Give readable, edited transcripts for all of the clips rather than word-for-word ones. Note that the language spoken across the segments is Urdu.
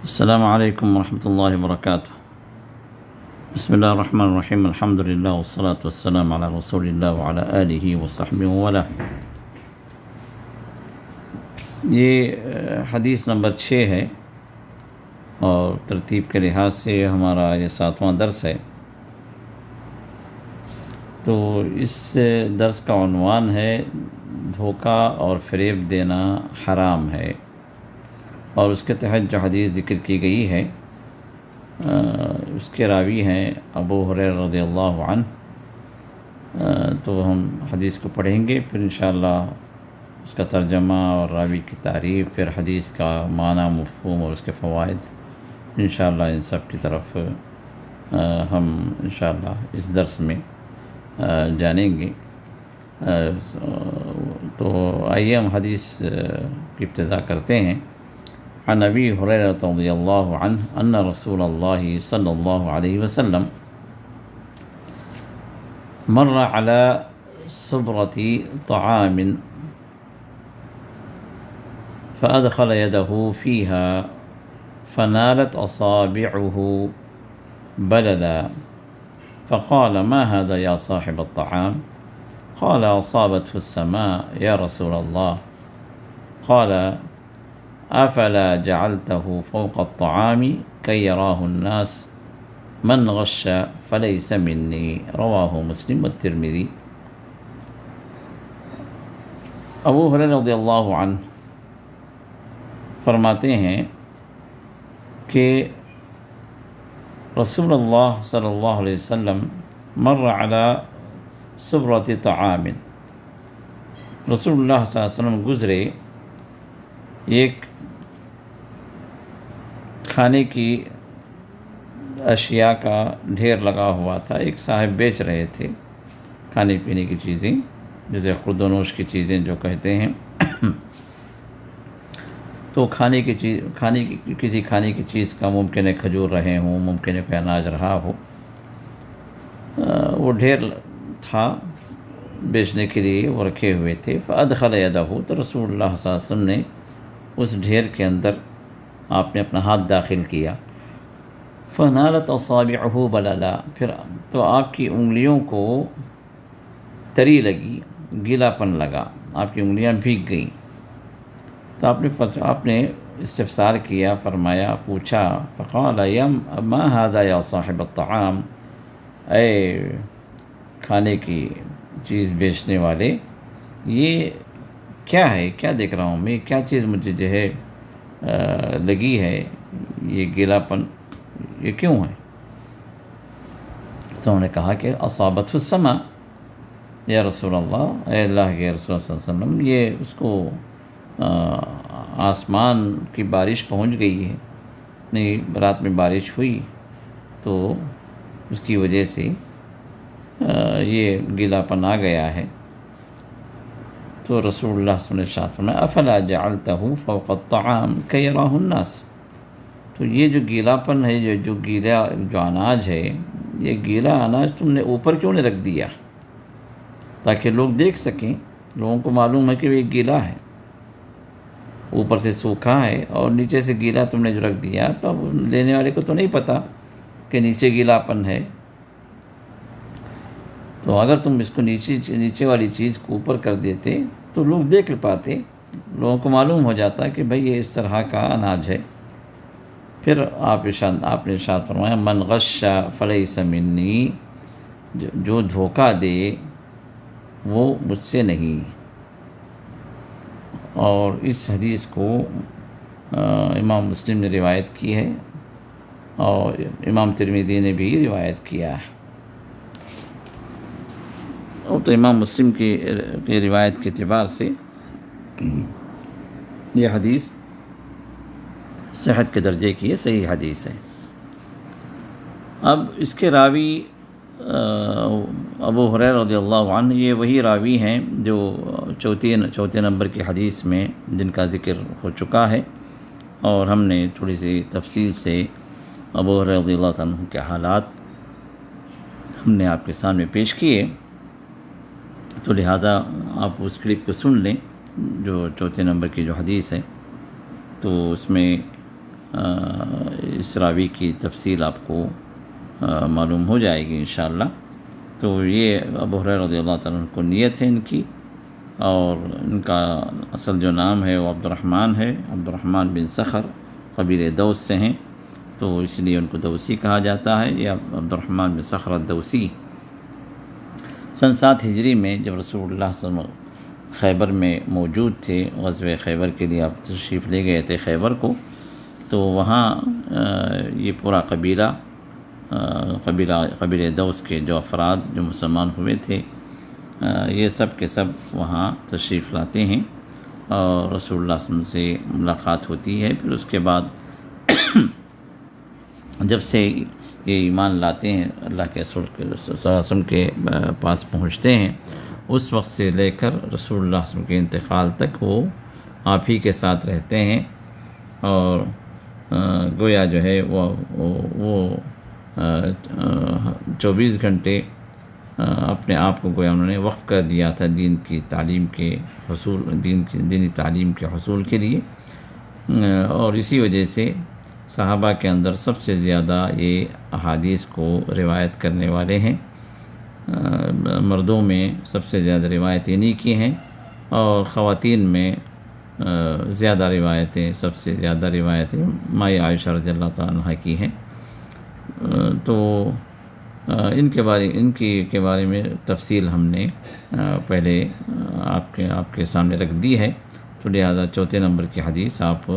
السلام علیکم ورحمۃ اللہ وبرکاتہ۔ بسم اللہ الرحمن الرحیم، الحمد للہ والصلاة والسلام علی رسول اللہ وعلی آلہ وصحبہ ومن یہ حدیث نمبر 6 ہے اور ترتیب کے لحاظ سے ہمارا یہ 7واں درس ہے۔ تو اس درس کا عنوان ہے دھوکہ اور فریب دینا حرام ہے، اور اس کے تحت جو حدیث ذکر کی گئی ہے اس کے راوی ہیں ابو ہریرہ رضی اللہ عنہ۔ تو ہم حدیث کو پڑھیں گے، پھر انشاءاللہ اس کا ترجمہ اور راوی کی تعریف، پھر حدیث کا معنی، مفہوم اور اس کے فوائد، انشاءاللہ ان سب کی طرف ہم انشاءاللہ اس درس میں جانیں گے۔ تو آئیے ہم حدیث کی ابتدا کرتے ہیں۔ عن ابی ہریرہ رضی اللہ عنہ ان رسول اللہ صلی اللہ علیہ وسلم مر على صبرة طعام فأدخل يده فيها فنالت أصابعه بللا فقال ما هذا يا صاحب الطعام؟ قال أصابته السماء يا رسول الله قال أفلا جعلته فوق الطعام كي يراه الناس من غش فليس مني رواه مسلم والترمذي۔ ابو ہریرہ رضی اللہ عنہ فرماتے ہیں کہ رسول اللہ صلی اللہ علیہ وسلم مر علی صبرۃ طعام، رسول اللہ صلی اللہ علیہ وسلم گزرے ایک کھانے کی اشیاء کا ڈھیر لگا ہوا تھا، ایک صاحب بیچ رہے تھے کھانے پینے کی چیزیں، جیسے خورد و نوش کی چیزیں جو کہتے ہیں۔ تو کسی کھانے کی چیز کا ممکن ہے کھجور رہے ہوں، ممکن ہے کوئی اناج رہا ہو، وہ ڈھیر تھا بیچنے کے لیے وہ رکھے ہوئے تھے۔ فأدخل یدہ، تو رسول اللہ صلی اللہ علیہ وسلم نے اس ڈھیر کے اندر آپ نے اپنا ہاتھ داخل کیا۔ فنالت اصابعہ بللا، پھر تو آپ کی انگلیوں کو تری لگی، گیلا پن لگا، آپ کی انگلیاں بھیگ گئیں۔ تو آپ نے استفسار کیا، فرمایا، پوچھا، فقال ما هذا یا صاحب الطعام، اے کھانے کی چیز بیچنے والے، یہ کیا ہے، کیا دیکھ رہا ہوں میں، کیا چیز مجھے جو ہے لگی ہے، یہ گیلا پن یہ کیوں ہے؟ تو انہوں نے کہا کہ اصابت السماء یا رسول اللہ، اے اللہ کے رسول صلی اللہ علیہ وسلم، یہ اس کو آسمان کی بارش پہنچ گئی ہے، نہیں رات میں بارش ہوئی تو اس کی وجہ سے یہ گیلا پن آ گیا ہے۔ تو رسول اللہ صلی اللہ علیہ وسلم نے فرمایا افلا جعلتہ فوق الطعام کی یراہ الناس، تو یہ جو گیلا پن ہے، جو اناج ہے، یہ گیلا اناج تم نے اوپر کیوں نہیں رکھ دیا تاکہ لوگ دیکھ سکیں، لوگوں کو معلوم ہے کہ یہ گیلا ہے، اوپر سے سوکھا ہے اور نیچے سے گیلا تم نے جو رکھ دیا، تو لینے والے کو تو نہیں پتہ کہ نیچے گیلا پن ہے۔ تو اگر تم اس کو نیچے والی چیز کو اوپر کر دیتے تو لوگ دیکھ پاتے، لوگوں کو معلوم ہو جاتا کہ بھئی یہ اس طرح کا اناج ہے۔ پھر آپ نے ارشاد فرمایا من غش فلیس منی، جو دھوکہ دے وہ مجھ سے نہیں۔ اور اس حدیث کو امام مسلم نے روایت کی ہے اور امام ترمذی نے بھی روایت کیا ہے۔ تو امام مسلم کی روایت کے اعتبار سے یہ حدیث صحت کے درجے کی ہے، صحیح حدیث ہے۔ اب اس کے راوی ابو ہریرہ رضی اللہ عنہ، یہ وہی راوی ہیں جو چوتھے نمبر کی حدیث میں جن کا ذکر ہو چکا ہے، اور ہم نے تھوڑی سی تفصیل سے ابو ہریرہ رضی اللہ عنہ کے حالات ہم نے آپ کے سامنے پیش کیے، تو لہٰذا آپ اس کلپ کو سن لیں جو چوتھے نمبر کی جو حدیث ہے۔ تو اس میں اس راوی کی تفصیل آپ کو معلوم ہو جائے گی انشاءاللہ۔ تو یہ ابو ہریرہ رضی اللہ تعالیٰ عنہ کو نیت ہے ان کی، اور ان کا اصل جو نام ہے وہ عبدالرحمن ہے، عبدالرحمن بن صخر قبیلہ دوس سے ہیں، تو اس لیے ان کو دوسی کہا جاتا ہے، یا عبدالرحمن بن صخر الدوسی۔ سن 7 ہجری میں جب رسول اللہ صلی اللہ علیہ وسلم خیبر میں موجود تھے، غزوہ خیبر کے لیے آپ تشریف لے گئے تھے خیبر کو، تو وہاں یہ پورا قبیلہ دوس کے جو افراد جو مسلمان ہوئے تھے، یہ سب کے سب وہاں تشریف لاتے ہیں، اور رسول اللہ صلی اللہ علیہ وسلم سے ملاقات ہوتی ہے۔ پھر اس کے بعد جب سے یہ ایمان لاتے ہیں، اللہ کے رسول صلی اللہ علیہ وسلم کے پاس پہنچتے ہیں، اس وقت سے لے کر رسول اللہ صلی اللہ علیہ وسلم کے انتقال تک وہ آپ ہی کے ساتھ رہتے ہیں، اور گویا جو ہے وہ 24 گھنٹے اپنے آپ کو گویا انہوں نے وقف کر دیا تھا دین کی تعلیم کے حصول، دینی تعلیم کے حصول کے لیے، اور اسی وجہ سے صحابہ کے اندر سب سے زیادہ یہ احادیث کو روایت کرنے والے ہیں۔ مردوں میں سب سے زیادہ روایت انہی کی ہیں، اور خواتین میں زیادہ روایتیں، سب سے زیادہ روایتیں مائی عائشہ رضی اللہ تعالیٰ عنہ کی ہیں۔ تو ان کے بارے میں تفصیل ہم نے پہلے آپ کے سامنے رکھ دی ہے، تو لہٰذا 4 نمبر کی حدیث آپ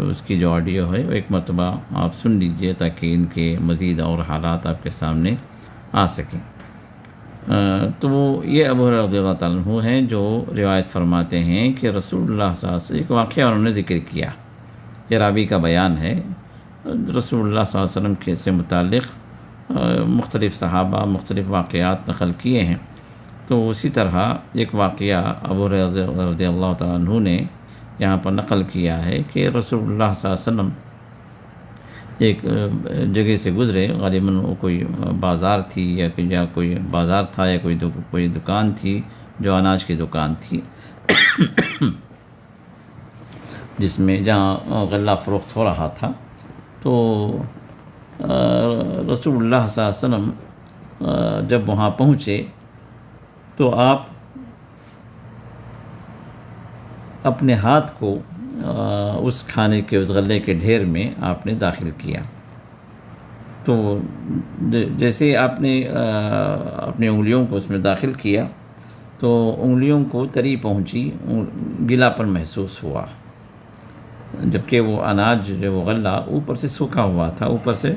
اس کی جو آڈیو ہے وہ ایک مرتبہ آپ سن لیجئے، تاکہ ان کے مزید اور حالات آپ کے سامنے آ سکیں۔ تو یہ ابو ہریرہ رضی اللہ تعالیٰ عنہ ہیں جو روایت فرماتے ہیں کہ رسول اللہ صلی اللہ علیہ وسلم ایک واقعہ انہوں نے ذکر کیا، یہ راوی کا بیان ہے۔ رسول اللہ صلی اللہ علیہ وسلم کے سے متعلق مختلف صحابہ مختلف واقعات نقل کیے ہیں، تو اسی طرح ایک واقعہ ابو ہریرہ رضی اللہ تعالیٰ عنہ نے یہاں پر نقل کیا ہے کہ رسول اللہ صلی اللہ علیہ وسلم ایک جگہ سے گزرے، غالباً وہ کوئی بازار تھی یا کوئی بازار تھا، یا کوئی دکان تھی جو اناج کی دکان تھی، جہاں غلہ فروخت ہو رہا تھا۔ تو رسول اللہ صلی اللہ علیہ وسلم جب وہاں پہنچے تو آپ اپنے ہاتھ کو اس کھانے کے اس غلے کے ڈھیر میں آپ نے داخل کیا، تو جیسے آپ نے اپنی انگلیوں کو اس میں داخل کیا تو انگلیوں کو تری پہنچی، گلا پر محسوس ہوا، جبکہ وہ اناج جو وہ غلہ اوپر سے سوکھا ہوا تھا، اوپر سے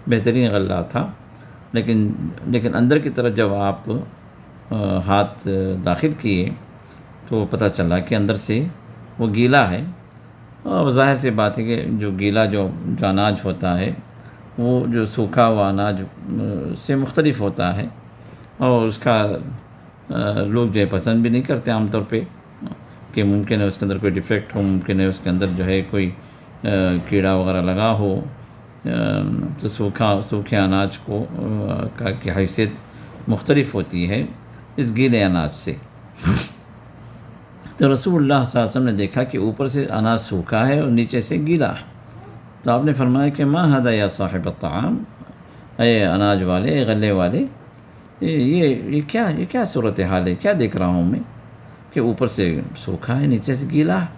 بہترین غلہ تھا، لیکن اندر کی طرف جب آپ ہاتھ داخل کیے تو پتہ چلا کہ اندر سے وہ گیلا ہے، اور ظاہر سی بات ہے کہ جو گیلا جو اناج ہوتا ہے وہ جو سوکھا ہوا اناج سے مختلف ہوتا ہے، اور اس کا لوگ جو ہے پسند بھی نہیں کرتے عام طور پہ، کہ ممکن ہے اس کے اندر کوئی ڈیفیکٹ ہو، ممکن ہے اس کے اندر جو ہے کوئی کیڑا وغیرہ لگا ہو، تو سوکھے اناج کی حیثیت مختلف ہوتی ہے اس گیلے اناج سے۔ تو رسول اللہ صلی اللہ علیہ وسلم نے دیکھا کہ اوپر سے اناج سوکھا ہے اور نیچے سے گیلا ہے، تو آپ نے فرمایا کہ ما ھذا یا صاحب الطعام، اے اناج والے، اے غلے والے، یہ کیا صورتحال ہے، کیا دیکھ رہا ہوں میں کہ اوپر سے سوکھا ہے نیچے سے گیلا ہے،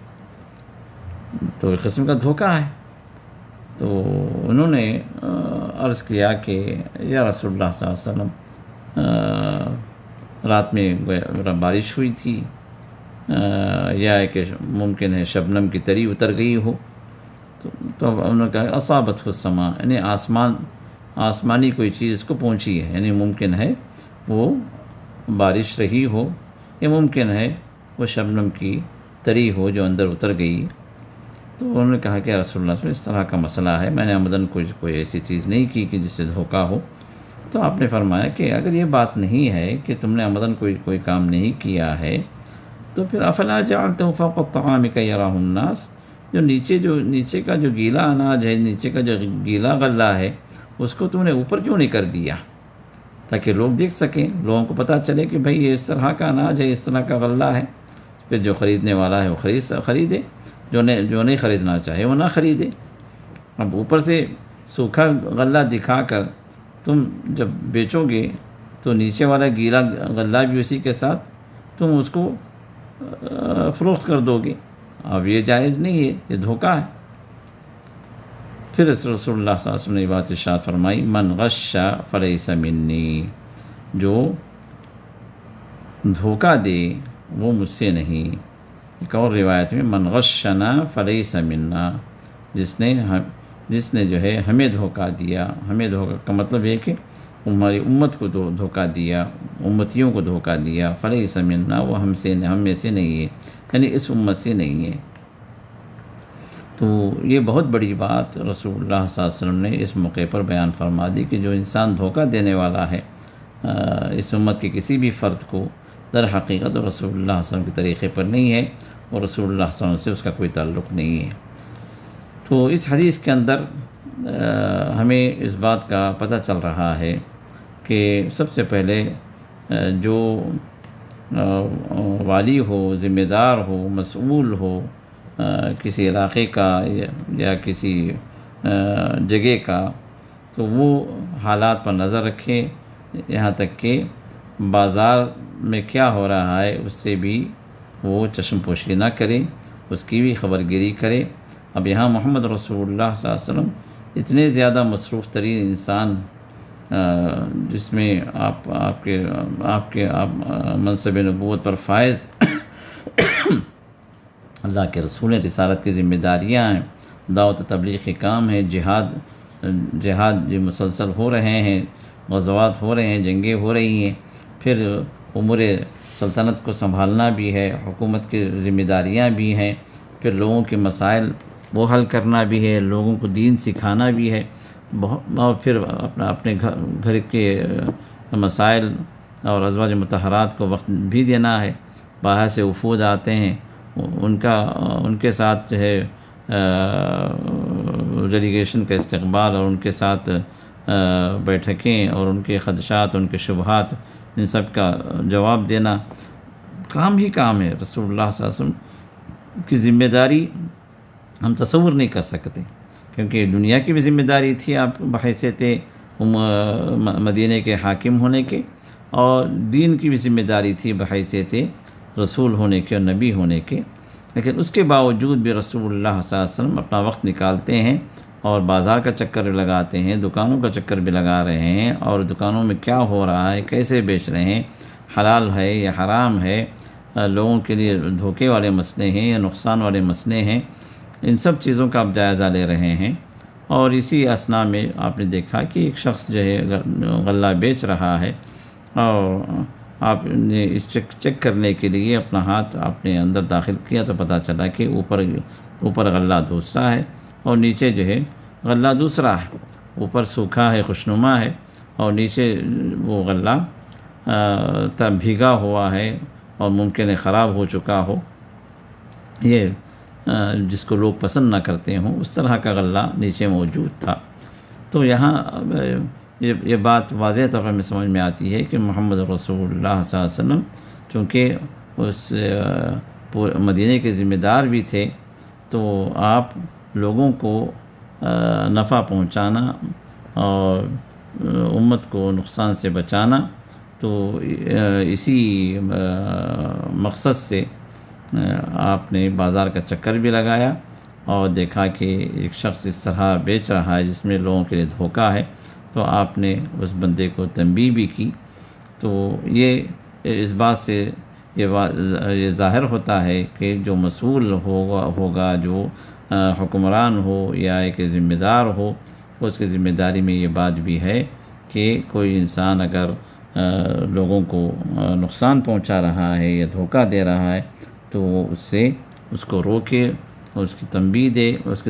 تو ایک قسم کا دھوکہ ہے۔ تو انہوں نے عرض کیا کہ یا رسول اللہ صلی اللہ علیہ وسلم، رات میں بارش ہوئی تھی، یا کہ ممکن ہے شبنم کی تری اتر گئی ہو، تو انہوں نے کہا اصابت السماء، یعنی آسمانی کوئی چیز اس کو پہنچی ہے، یعنی ممکن ہے وہ بارش رہی ہو، یا ممکن ہے وہ شبنم کی تری ہو جو اندر اتر گئی۔ تو انہوں نے کہا کہ رسول اللہ صلی اللہ علیہ وسلم اس طرح کا مسئلہ ہے، میں نے عمدن کوئی ایسی چیز نہیں کی کہ جس سے دھوکہ ہو۔ تو آپ نے فرمایا کہ اگر یہ بات نہیں ہے کہ تم نے عمدن کوئی کام نہیں کیا ہے، تو پھر افلا جعلتہ فوق الطعام کی یراہ الناس، جو نیچے کا جو گیلا اناج ہے، نیچے کا جو گیلا غلہ ہے، اس کو تم نے اوپر کیوں نہیں کر دیا، تاکہ لوگ دیکھ سکیں، لوگوں کو پتہ چلے کہ بھئی یہ اس طرح کا اناج ہے، اس طرح کا غلہ ہے، پھر جو خریدنے والا ہے وہ خریدے، جو نہیں خریدنا چاہے وہ نہ خریدے۔ اب اوپر سے سوکھا غلہ دکھا کر تم جب بیچو گے تو نیچے والا گیلا غلہ بھی اسی کے ساتھ تم اس کو فروخت کر دو گے۔ اب یہ جائز نہیں ہے، یہ دھوکہ ہے۔ پھر رسول اللہ صلی اللہ علیہ وسلم نے یہ بات ارشاد فرمائی، من غش فلیس منی، جو دھوکہ دے وہ مجھ سے نہیں۔ ایک اور روایت میں من غشنا فلیس منا، جس نے جو ہے ہمیں دھوکہ دیا، ہمیں دھوکہ کا مطلب ہے کہ ہماری امت کو دھوکہ دیا، امتیوں کو دھوکہ دیا، فلیس منا، وہ ہم میں سے نہیں ہے، یعنی اس امت سے نہیں ہے۔ تو یہ بہت بڑی بات رسول اللہ صلی اللہ علیہ وسلم نے اس موقع پر بیان فرما دی کہ جو انسان دھوکہ دینے والا ہے اس امت کے کسی بھی فرد کو، در حقیقت رسول اللہ صلی اللہ علیہ وسلم کے طریقے پر نہیں ہے، اور رسول اللہ صلی اللہ علیہ وسلم سے اس کا کوئی تعلق نہیں ہے۔ تو اس حدیث کے اندر ہمیں اس بات کا پتہ چل رہا ہے کہ سب سے پہلے جو والی ہو، ذمہ دار ہو، مسئول ہو کسی علاقے کا یا کسی جگہ کا، تو وہ حالات پر نظر رکھے، یہاں تک کہ بازار میں کیا ہو رہا ہے اس سے بھی وہ چشم پوشی نہ کرے، اس کی بھی خبرگیری کرے۔ اب یہاں محمد رسول اللہ صلی اللہ علیہ وسلم اتنے زیادہ مصروف ترین انسان، جس میں آپ کے منصب نبوت پر فائز اللہ کے رسول رسالت کی ذمہ داریاں ہیں، دعوت و تبلیغ کے کام ہے، جہاد جو مسلسل ہو رہے ہیں، غزوات ہو رہے ہیں، جنگیں ہو رہی ہیں، پھر امور سلطنت کو سنبھالنا بھی ہے، حکومت کی ذمہ داریاں بھی ہیں، پھر لوگوں کے مسائل وہ حل کرنا بھی ہے، لوگوں کو دین سکھانا بھی ہے، اور پھر اپنے گھر کے مسائل اور ازواج مطہرات کو وقت بھی دینا ہے۔ باہر سے وفود آتے ہیں، ان کے ساتھ جو ہے ڈیلیگیشن کا استقبال، اور ان کے ساتھ بیٹھکیں، اور ان کے خدشات، ان کے شبہات، ان سب کا جواب دینا کام ہی کام ہے۔ رسول اللہ صلی اللہ علیہ وسلم کی ذمہ داری ہم تصور نہیں کر سکتے، کیونکہ دنیا کی بھی ذمہ داری تھی آپ بحیثیت مدینہ کے حاکم ہونے کے، اور دین کی بھی ذمہ داری تھی بحیثیت رسول ہونے کے اور نبی ہونے کے، لیکن اس کے باوجود بھی رسول اللہ صلی اللہ علیہ وسلم اپنا وقت نکالتے ہیں اور بازار کا چکر بھی لگاتے ہیں، دکانوں کا چکر بھی لگا رہے ہیں، اور دکانوں میں کیا ہو رہا ہے، کیسے بیچ رہے ہیں، حلال ہے یا حرام ہے، لوگوں کے لیے دھوکے والے مسئلے ہیں یا نقصان والے مسئلے ہیں، ان سب چیزوں کا آپ جائزہ لے رہے ہیں۔ اور اسی اثناء میں آپ نے دیکھا کہ ایک شخص جو ہے غلہ بیچ رہا ہے، اور آپ نے اس چیک کرنے کے لیے اپنا ہاتھ آپ نے اندر داخل کیا تو پتہ چلا کہ اوپر غلہ دوسرا ہے اور نیچے جو ہے غلہ دوسرا ہے، اوپر سوکھا ہے، خوشنما ہے، اور نیچے وہ غلہ بھیگا ہوا ہے اور ممکن ہے خراب ہو چکا ہو، یہ جس کو لوگ پسند نہ کرتے ہوں، اس طرح کا غلہ نیچے موجود تھا۔ تو یہاں یہ بات واضح طور پر میں سمجھ میں آتی ہے کہ محمد رسول اللہ صلی اللہ علیہ وسلم چونکہ اس مدینے کے ذمہ دار بھی تھے، تو آپ لوگوں کو نفع پہنچانا اور امت کو نقصان سے بچانا، تو اسی مقصد سے آپ نے بازار کا چکر بھی لگایا اور دیکھا کہ ایک شخص اس طرح بیچ رہا ہے جس میں لوگوں کے لیے دھوکہ ہے، تو آپ نے اس بندے کو تنبیہ بھی کی۔ تو یہ اس بات سے یہ ظاہر ہوتا ہے کہ جو مسئول ہوگا جو حکمران ہو یا ایک ذمہ دار ہو، تو اس کی ذمہ داری میں یہ بات بھی ہے کہ کوئی انسان اگر لوگوں کو نقصان پہنچا رہا ہے یا دھوکہ دے رہا ہے تو وہ اس کو روکے، اس کی تنبیہ دے، اس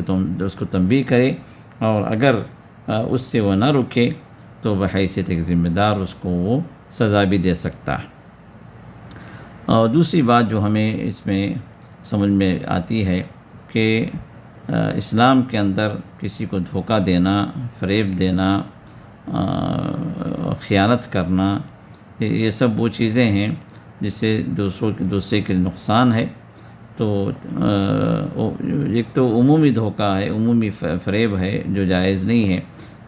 کو تنبیہ کرے، اور اگر اس سے وہ نہ رکے تو بحیثیت ایک ذمہ دار اس کو وہ سزا بھی دے سکتا ہے۔ اور دوسری بات جو ہمیں اس میں سمجھ میں آتی ہے کہ اسلام کے اندر کسی کو دھوکہ دینا، فریب دینا، خیانت کرنا، یہ سب وہ چیزیں ہیں جس سے دوسرے کے نقصان ہے، تو ایک تو عمومی دھوکہ ہے، عمومی فریب ہے جو جائز نہیں ہے،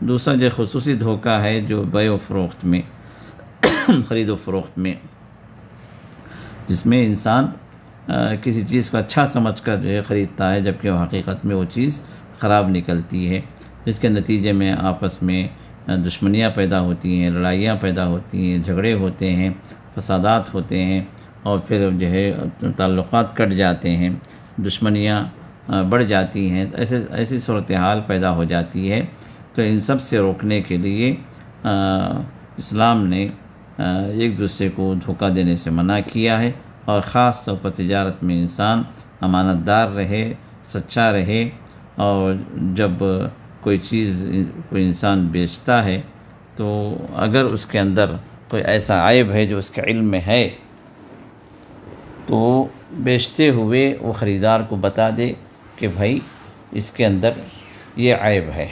دوسرا جو خصوصی دھوکہ ہے جو بیع و فروخت میں خرید و فروخت میں، جس میں انسان کسی چیز کو اچھا سمجھ کر جو ہے خریدتا ہے، جبکہ وہ حقیقت میں وہ چیز خراب نکلتی ہے، جس کے نتیجے میں آپس میں دشمنیاں پیدا ہوتی ہیں، لڑائیاں پیدا ہوتی ہیں، جھگڑے ہوتے ہیں، فسادات ہوتے ہیں، اور پھر جو ہے تعلقات کٹ جاتے ہیں، دشمنیاں بڑھ جاتی ہیں، ایسی صورتحال پیدا ہو جاتی ہے۔ تو ان سب سے روکنے کے لیے اسلام نے ایک دوسرے کو دھوکہ دینے سے منع کیا ہے، اور خاص طور پر تجارت میں انسان امانت دار رہے، سچا رہے، اور جب کوئی چیز کوئی انسان بیچتا ہے تو اگر اس کے اندر کوئی ایسا عیب ہے جو اس کے علم میں ہے تو بیچتے ہوئے وہ خریدار کو بتا دے کہ بھائی اس کے اندر یہ عیب ہے،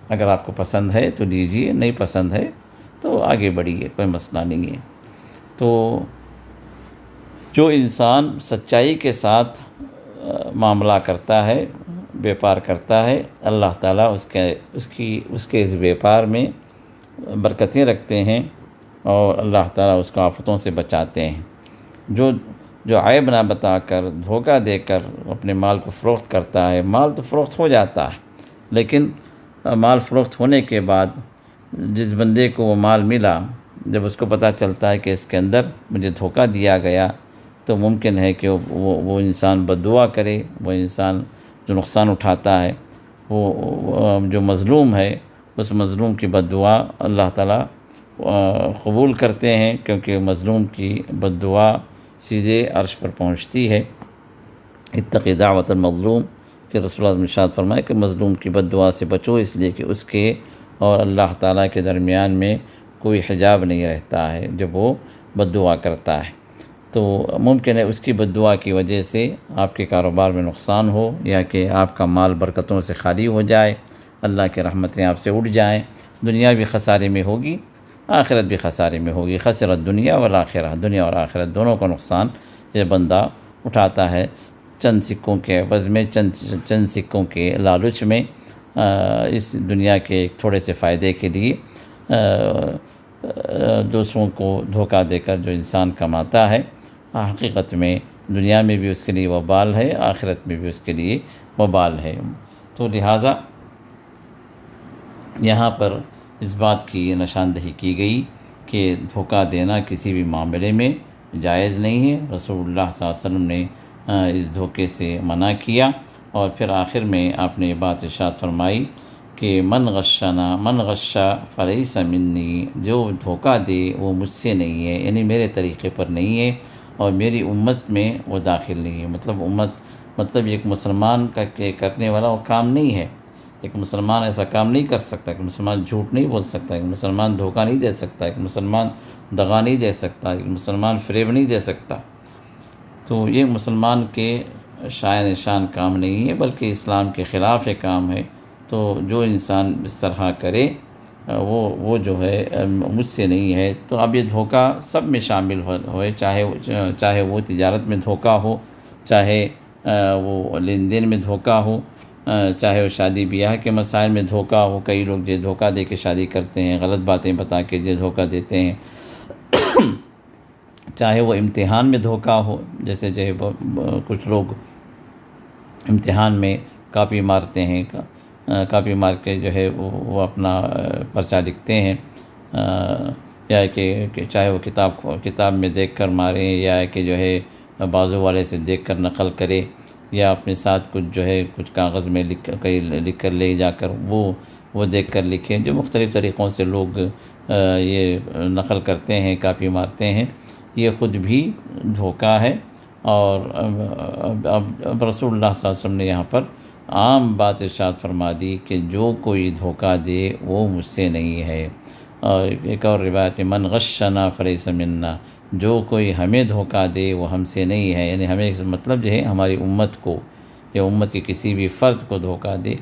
اگر آپ کو پسند ہے تو لیجیے، نہیں پسند ہے تو آگے بڑھیے، کوئی مسئلہ نہیں ہے۔ تو جو انسان سچائی کے ساتھ معاملہ کرتا ہے، بیپار کرتا ہے، اللہ تعالیٰ اس کے اس بیپار میں برکتیں رکھتے ہیں، اور اللہ تعالیٰ اس کو آفتوں سے بچاتے ہیں۔ جو عیب نہ بتا کر، دھوکہ دے کر اپنے مال کو فروخت کرتا ہے، مال تو فروخت ہو جاتا ہے، لیکن مال فروخت ہونے کے بعد جس بندے کو وہ مال ملا، جب اس کو پتہ چلتا ہے کہ اس کے اندر مجھے دھوکہ دیا گیا، تو ممکن ہے کہ وہ انسان بد دعا کرے، وہ انسان جو نقصان اٹھاتا ہے، وہ جو مظلوم ہے، اس مظلوم کی بد دعا اللہ تعالیٰ قبول کرتے ہیں، کیونکہ مظلوم کی بد دعا سیدھے عرش پر پہنچتی ہے۔ اتقی دعوت المظلوم کہ رسول اللہ نے ارشاد فرمایا کہ مظلوم کی بد دعا سے بچو، اس لیے کہ اس کے اور اللہ تعالیٰ کے درمیان میں کوئی حجاب نہیں رہتا ہے جب وہ بد دعا کرتا ہے۔ تو ممکن ہے اس کی بد دعا کی وجہ سے آپ کے کاروبار میں نقصان ہو، یا کہ آپ کا مال برکتوں سے خالی ہو جائے، اللہ کی رحمتیں آپ سے اٹھ جائیں، دنیا بھی خسارے میں ہوگی، آخرت بھی خسارے میں ہوگی۔ خسرت دنیا والآخرہ، دنیا اور آخرت دونوں کا نقصان یہ بندہ اٹھاتا ہے، چند سکوں کے عوض میں، چند سکوں کے لالچ میں، اس دنیا کے ایک تھوڑے سے فائدے کے لیے دوسروں کو دھوکہ دے کر جو انسان کماتا ہے، حقیقت میں دنیا میں بھی اس کے لیے وبال ہے، آخرت میں بھی اس کے لیے وبال ہے۔ تو لہٰذا یہاں پر اس بات کی نشاندہی کی گئی کہ دھوکہ دینا کسی بھی معاملے میں جائز نہیں ہے۔ رسول اللہ صلی اللہ علیہ وسلم نے اس دھوکے سے منع کیا، اور پھر آخر میں آپ نے یہ بات ارشاد فرمائی کہ من غشا فلیس منی، جو دھوکہ دے وہ مجھ سے نہیں ہے، یعنی میرے طریقے پر نہیں ہے، اور میری امت میں وہ داخل نہیں ہے۔ مطلب ایک مسلمان کا کرنے والا وہ کام نہیں ہے، ایک مسلمان ایسا کام نہیں کر سکتا، کہ مسلمان جھوٹ نہیں بول سکتا، ایک مسلمان دھوکہ نہیں دے سکتا، ایک مسلمان دغا نہیں دے سکتا، ایک مسلمان فریب نہیں دے سکتا۔ تو یہ مسلمان کے شان کام نہیں ہے، بلکہ اسلام کے خلاف کام ہے۔ تو جو انسان اس طرح کرے وہ جو ہے مجھ سے نہیں ہے۔ تو اب یہ دھوکہ سب میں شامل ہوئے، چاہے وہ تجارت میں دھوکہ ہو، چاہے وہ لین دین میں دھوکہ ہو، چاہے وہ شادی بیاہ کے مسائل میں دھوکہ ہو، کئی لوگ جو دھوکہ دے کے شادی کرتے ہیں، غلط باتیں بتا کے جو دھوکہ دیتے ہیں، چاہے وہ امتحان میں دھوکہ ہو، جیسے کچھ لوگ امتحان میں کاپی مارتے ہیں، کاپی مار کے جو ہے وہ اپنا پرچہ لکھتے ہیں، یا کہ چاہے وہ کتاب میں دیکھ کر ماریں، یا کہ جو ہے بازو والے سے دیکھ کر نقل کرے، یا اپنے ساتھ کچھ کاغذ میں لکھ کر لے جا کر وہ دیکھ کر لکھیں۔ جو مختلف طریقوں سے لوگ یہ نقل کرتے ہیں، کاپی مارتے ہیں، یہ خود بھی دھوکہ ہے۔ اور اب رسول اللہ صلی اللہ علیہ وسلم نے یہاں پر عام بات ارشاد فرما دی کہ جو کوئی دھوکہ دے وہ مجھ سے نہیں ہے۔ اور ایک اور روایت میں من غشنا فلیس منا، جو کوئی ہمیں دھوکہ دے وہ ہم سے نہیں ہے، یعنی ہمیں مطلب جو ہے ہماری امت کو یا امت کے کسی بھی فرد کو دھوکہ دے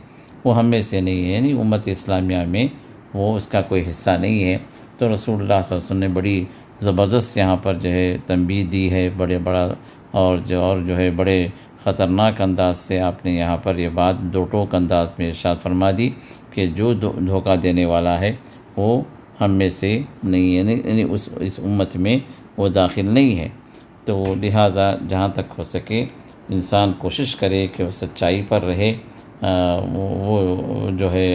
وہ ہم میں سے نہیں ہے، یعنی امت اسلامیہ میں وہ اس کا کوئی حصہ نہیں ہے۔ تو رسول اللہ صلی اللہ علیہ وسلم نے بڑی زبردست یہاں پر جو ہے تنبیہ دی ہے، بڑا اور جو ہے بڑے خطرناک انداز سے آپ نے یہاں پر یہ بات دو ٹوک انداز میں ارشاد فرما دی کہ جو دھوکہ دینے والا ہے وہ ہم میں سے نہیں ہے، یعنی اس امت میں وہ داخل نہیں ہے۔ تو لہٰذا جہاں تک ہو سکے انسان کوشش کرے کہ وہ سچائی پر رہے، وہ جو ہے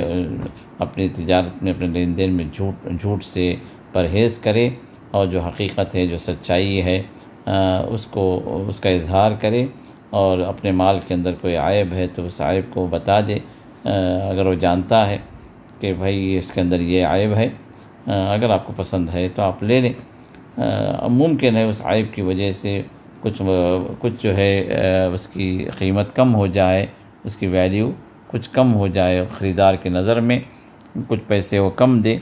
اپنی تجارت میں، اپنے لین دین میں جھوٹ سے پرہیز کرے، اور جو حقیقت ہے، جو سچائی ہے، اس کا اظہار کرے، اور اپنے مال کے اندر کوئی عیب ہے تو اس عیب کو بتا دے، اگر وہ جانتا ہے کہ بھائی اس کے اندر یہ عیب ہے، اگر آپ کو پسند ہے تو آپ لے لیں۔ ممکن ہے اس عیب کی وجہ سے کچھ جو ہے اس کی قیمت کم ہو جائے، اس کی ویلیو کچھ کم ہو جائے خریدار کی نظر میں، کچھ پیسے وہ کم دے۔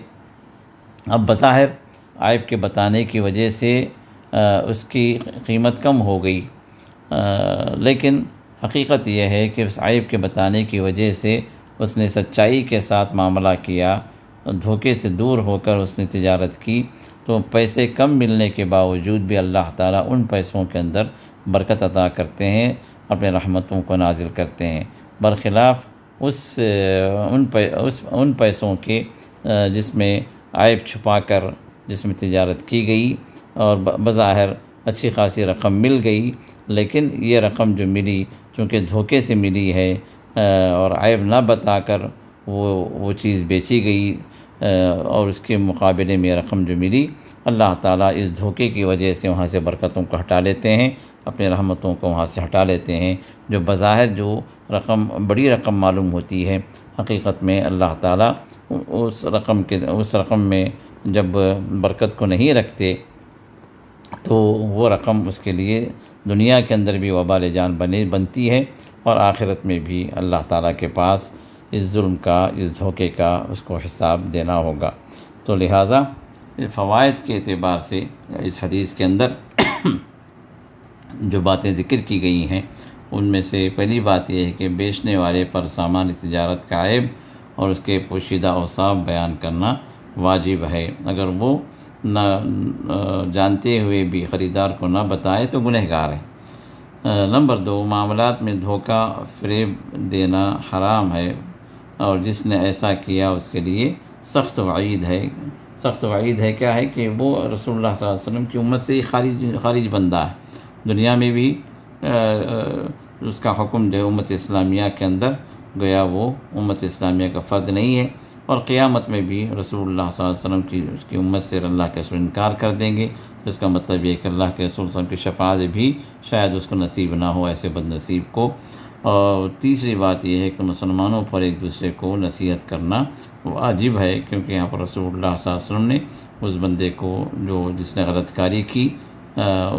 اب بظاہر عیب کے بتانے کی وجہ سے اس کی قیمت کم ہو گئی، لیکن حقیقت یہ ہے کہ اس عیب کے بتانے کی وجہ سے اس نے سچائی کے ساتھ معاملہ کیا، دھوکے سے دور ہو کر اس نے تجارت کی، تو پیسے کم ملنے کے باوجود بھی اللہ تعالیٰ ان پیسوں کے اندر برکت عطا کرتے ہیں، اپنے رحمتوں کو نازل کرتے ہیں، برخلاف ان پیسوں کے جس میں عیب چھپا کر جس میں تجارت کی گئی اور بظاہر اچھی خاصی رقم مل گئی، لیکن یہ رقم جو ملی چونکہ دھوکے سے ملی ہے اور عیب نہ بتا کر وہ چیز بیچی گئی، اور اس کے مقابلے میں رقم جو ملی، اللہ تعالیٰ اس دھوکے کی وجہ سے وہاں سے برکتوں کو ہٹا لیتے ہیں، اپنے رحمتوں کو وہاں سے ہٹا لیتے ہیں۔ جو بظاہر جو رقم بڑی رقم معلوم ہوتی ہے، حقیقت میں اللہ تعالیٰ اس رقم میں جب برکت کو نہیں رکھتے تو وہ رقم اس کے لیے دنیا کے اندر بھی وبال جان بنتی ہے، اور آخرت میں بھی اللہ تعالیٰ کے پاس اس ظلم کا، اس دھوکے کا اس کو حساب دینا ہوگا۔ تو لہٰذا فوائد کے اعتبار سے اس حدیث کے اندر جو باتیں ذکر کی گئی ہیں ان میں سے پہلی بات یہ ہے کہ بیچنے والے پر سامان تجارت کا عیب اور اس کے پوشیدہ اوصاف بیان کرنا واجب ہے، اگر وہ نہ جانتے ہوئے بھی خریدار کو نہ بتائے تو گنہگار ہے۔ نمبر 2، معاملات میں دھوکہ فریب دینا حرام ہے، اور جس نے ایسا کیا اس کے لیے سخت وعید ہے۔ سخت وعید ہے کیا ہے کہ وہ رسول اللہ صلی اللہ علیہ وسلم کی امت سے ہی خارج بندہ ہے، دنیا میں بھی اس کا حکم جو امت اسلامیہ کے اندر گویا وہ امت اسلامیہ کا فرد نہیں ہے، اور قیامت میں بھی رسول اللہ صلی اللہ علیہ وسلم اس کی امت سے اللہ کے رسول انکار کر دیں گے، جس کا مطلب یہ کہ اللہ کے رسول صلی اللہ علیہ وسلم کی شفاعت بھی شاید اس کو نصیب نہ ہو، ایسے بد نصیب کو۔ اور تیسری بات یہ ہے کہ مسلمانوں پر ایک دوسرے کو نصیحت کرنا واجب ہے، کیونکہ یہاں پر رسول اللہ صلی اللہ علیہ وسلم نے اس بندے کو جس نے غلط کاری کی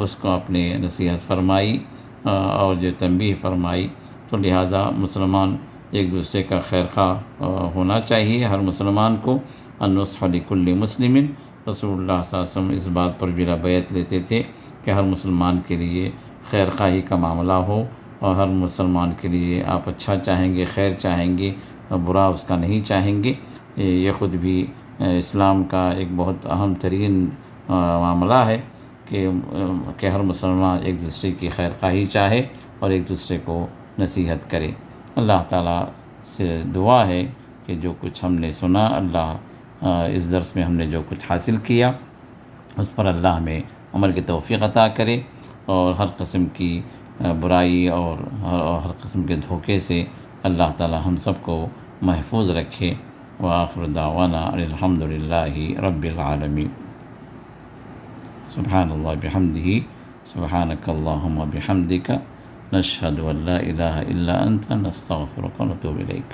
اس کو اپنے نصیحت فرمائی اور جو تنبیہ فرمائی، تو لہذا مسلمان ایک دوسرے کا خیر خواہ ہونا چاہیے ہر مسلمان کو۔ النصح لکل مسلم، رسول اللہ صلی اللہ علیہ وسلم اس بات پر بلا بیعت لیتے تھے کہ ہر مسلمان کے لیے خیر خواہی کا معاملہ ہو، اور ہر مسلمان کے لیے آپ اچھا چاہیں گے، خیر چاہیں گے، برا اس کا نہیں چاہیں گے۔ یہ خود بھی اسلام کا ایک بہت اہم ترین معاملہ ہے کہ ہر مسلمان ایک دوسرے کی خیر خواہی چاہے اور ایک دوسرے کو نصیحت کرے۔ اللہ تعالیٰ سے دعا ہے کہ جو کچھ ہم نے سنا، اللہ اس درس میں ہم نے جو کچھ حاصل کیا اس پر اللہ ہمیں عمل کی توفیق عطا کرے، اور ہر قسم کی برائی اور ہر قسم کے دھوکے سے اللہ تعالیٰ ہم سب کو محفوظ رکھے۔ وآخر دعوانا الحمد للہ رب العالمین۔ سبحان اللہ بحمدہ، سبحانک اللہم بحمدک، نشہد ان لا الہ الا انت، نستغفرک ونتوب الیک۔